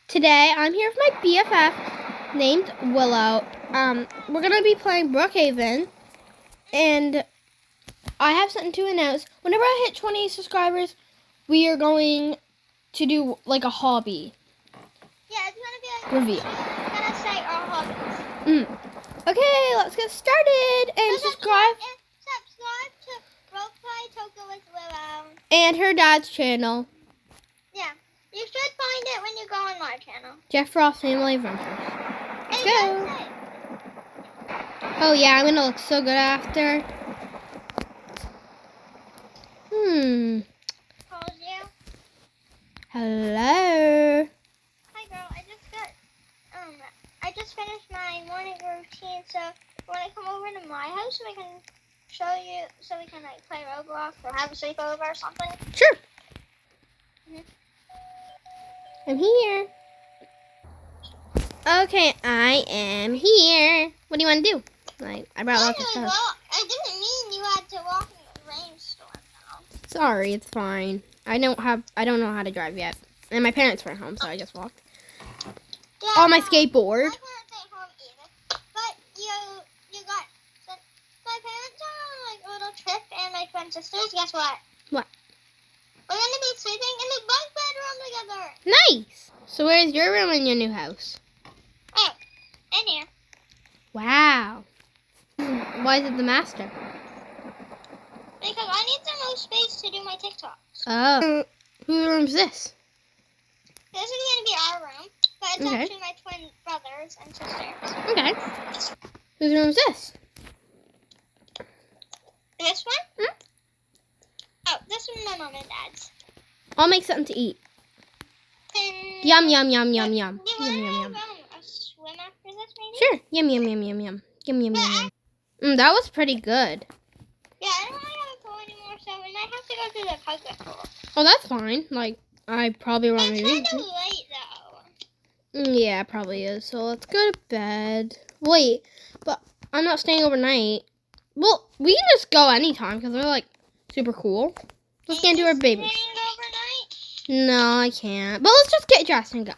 Today I'm here with my BFF named Willow. We're gonna be playing Brookhaven, and I have something to announce. Whenever I hit 20 subscribers, we are going to do like a hobby. Yeah, it's gonna be like reveal. We're gonna say our hobbies. Okay, let's get started and subscribe. Subscribe to Brookhaven with Willow. And her dad's channel. Yeah, you should find it when you go on my channel. Jeff Ross Family Adventures. Let's Hey, go. Oh yeah, I'm gonna look so good after. Calls you. Hello. Hi girl, I just finished my morning routine, so when I come over to my house so I can show you, so we can like play Roblox or have a sleepover or something. Sure. I'm here. Okay, I am here. What do you want to do? Like, I brought lots of stuff. Well, I didn't mean you had to walk in the rainstorm now. Sorry, it's fine. I don't know how to drive yet. And my parents weren't home, so I just walked. Yeah, On my skateboard. My parents ain't home either. But you got my parents are on like a little trip, and my twin sisters. Guess what? What? We're gonna be sleeping in the bunk bedroom together. Nice. So where's your room in your new house? Oh, in here. Wow. Why is it the master? Because I need some more space to do my TikToks. Oh. Whose room's this? This is gonna be our room, but it's Okay. actually my twin brothers and sisters. Okay. Whose room's this? This one? Oh, this one's my mom and dad's. I'll make something to eat. And Yum, yum, yum, yum, yum. Do you Yum, want yum, to yum. have a swim after this, maybe? Sure. Yum, yum, yum, yum, yum. Yum, yum, yum, yum. That was pretty good. Yeah, I don't really have a pool anymore, so we might have to go to the public pool. Oh, that's fine. Like, I probably won't It's be. kind of late, though. Yeah, it probably is. So let's go to bed. Wait, but I'm not staying overnight. Well, we can just go anytime because they're like super cool. Let's get into our babies. Staying overnight? No, I can't. But let's just get dressed and go.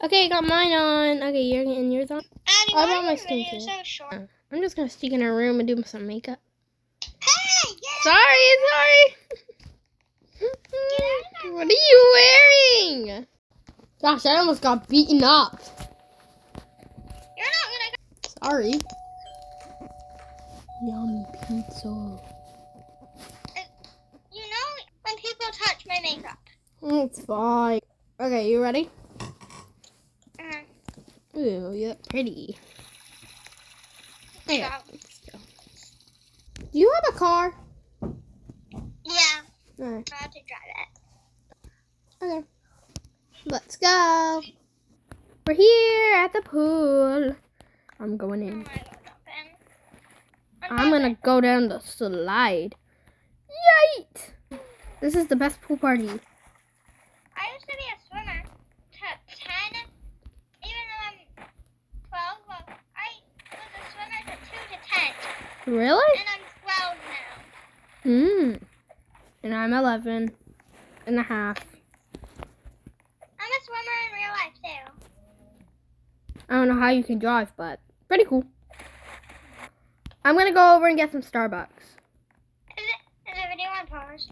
Okay, I got mine on. Okay, you're getting yours on. Addie, I why brought my is your video skincare. so short? I'm just gonna sneak in her room and do some makeup. Hey, get Sorry. What are you wearing? Gosh, I almost got beaten up. You're not gonna Sorry. Yummy pizza. You know when people touch my makeup. It's fine. Okay, you ready? Uh-huh. Ooh, you look pretty. Okay, let's go. Do you have a car? Yeah, Alright. I have to drive it. Okay. Let's go. We're here at the pool. I'm going in. I'm gonna go jump in. I'm gonna go down the slide. Yikes! This is the best pool party. I used to be a swimmer to 10, even though I'm 12. Well, I was a swimmer to 2 to 10, Really? and I'm 12 now. And I'm 11 and a half. I'm a swimmer in real life too. I don't know how you can drive, but pretty cool. I'm gonna go over and get some Starbucks. Is the video on pause?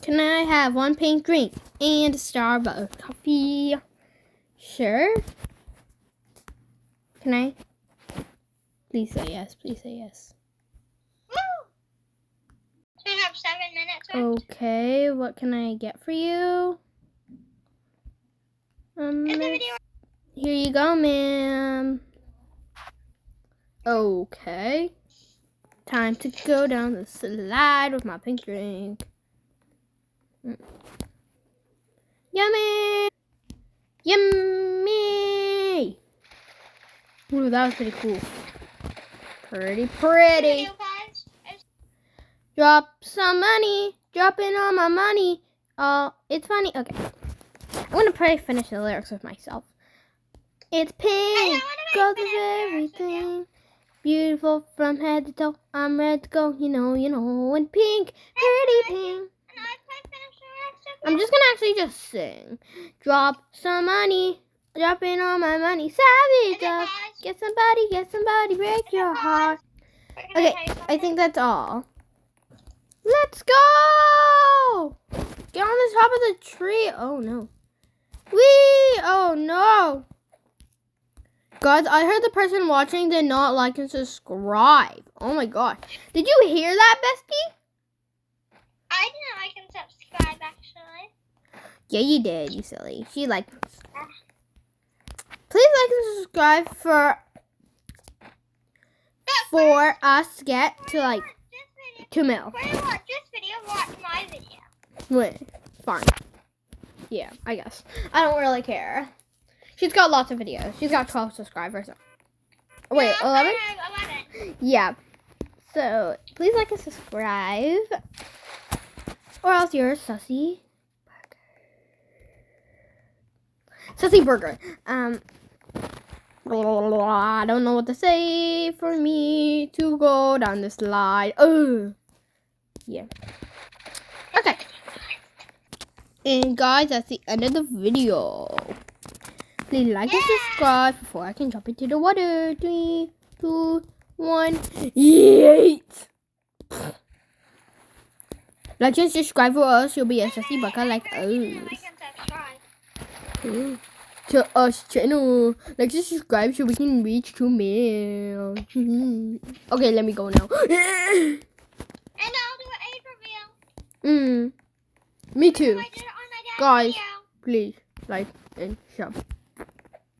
Can I have one pink drink and a Starbucks coffee? Sure. Can I? Please say yes. Please say yes. Woo! So we have 7 minutes left. Okay, what can I get for you? Is the video Here you go, ma'am. Okay. Time to go down the slide with my pink drink. Yummy! Yummy! Ooh, that was pretty cool. Pretty. video pause? Drop some money. Dropping all my money. Oh, it's funny. Okay. I'm gonna finish the lyrics with myself. It's pink, goes with everything. Beautiful from head to toe. I'm ready to go, you know, and pink, pretty pink. I'm just gonna actually just sing. Drop some money dropping all my money. Savage. And then, Get somebody, break your heart. Okay, I think that's all. Let's go! Get on the top of the tree. Oh no. Whee! Oh no. Guys, I heard the person watching did not like and subscribe. Oh my gosh. Did you hear that, bestie? I didn't like and subscribe, actually. Yeah, you did, you silly. She liked it. Please like and subscribe for us to get to like 2 mil. Before you watch this video, watch my video. Wait, fine. Yeah, I guess. I don't really care. She's got lots of videos. She's got 12 subscribers. Wait, No, 11? I have 11. Yeah. So, please like and subscribe. Or else you're a sussy burger. Sussy burger. I don't know what to say for me to go down the slide. Oh. Yeah. Okay. And guys, that's the end of the video. Please like and subscribe before I can jump into the water. 3, 2, 1. Yeet! Like and subscribe for us. You'll be a sussy burger like us. Like and subscribe. To us channel. Like and subscribe so we can reach 2 mil. Okay, let me go now. And I'll do an age reveal. Me too. I did it on my dad's Guys, video. please like and subscribe.